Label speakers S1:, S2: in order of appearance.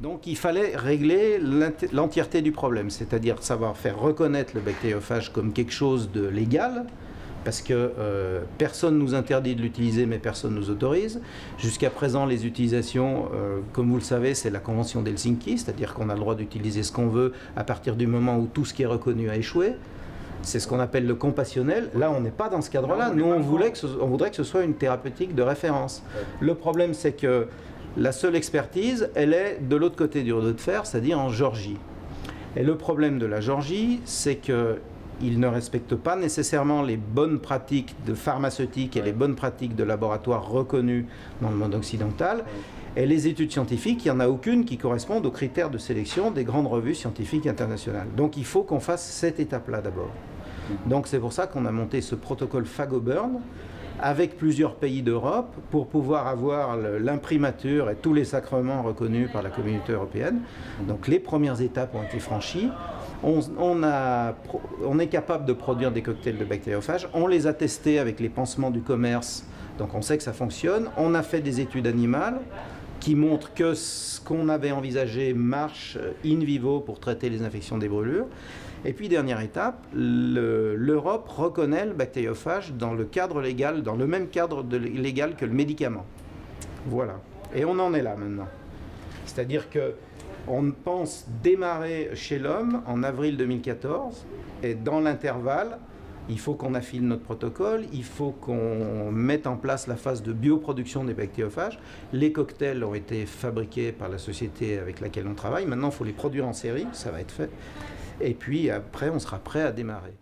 S1: Donc il fallait régler l'entièreté du problème, c'est-à-dire savoir faire reconnaître le bactériophage comme quelque chose de légal, parce que personne ne nous interdit de l'utiliser, mais personne ne nous autorise. Jusqu'à présent, les utilisations, comme vous le savez, c'est la Convention d'Helsinki, c'est-à-dire qu'on a le droit d'utiliser ce qu'on veut à partir du moment où tout ce qui est reconnu a échoué. C'est ce qu'on appelle le compassionnel. Là, on n'est pas dans ce cadre-là. Nous, on voudrait que ce soit une thérapeutique de référence. Le problème, c'est que la seule expertise, elle est de l'autre côté du rideau de fer, c'est-à-dire en Géorgie. Et le problème de la Géorgie, c'est qu'ils ne respectent pas nécessairement les bonnes pratiques de pharmaceutiques et les bonnes pratiques de laboratoire reconnues dans le monde occidental. Et les études scientifiques, il n'y en a aucune qui correspondent aux critères de sélection des grandes revues scientifiques internationales. Donc il faut qu'on fasse cette étape-là d'abord. Donc c'est pour ça qu'on a monté ce protocole Phagoburn avec plusieurs pays d'Europe pour pouvoir avoir l'imprimature et tous les sacrements reconnus par la communauté européenne. Donc les premières étapes ont été franchies. On est capable de produire des cocktails de bactériophages. On les a testés avec les pansements du commerce, donc on sait que ça fonctionne. On a fait des études animales qui montrent que ce qu'on avait envisagé marche in vivo pour traiter les infections des brûlures. Et puis, dernière étape, l'Europe reconnaît le bactériophage dans le cadre légal, dans le même cadre légal que le médicament. Voilà. Et on en est là maintenant. C'est-à-dire qu'on pense démarrer chez l'homme en avril 2014, et dans l'intervalle, il faut qu'on affine notre protocole, il faut qu'on mette en place la phase de bioproduction des bactériophages. Les cocktails ont été fabriqués par la société avec laquelle on travaille. Maintenant, il faut les produire en série, ça va être fait. Et puis après, on sera prêt à démarrer.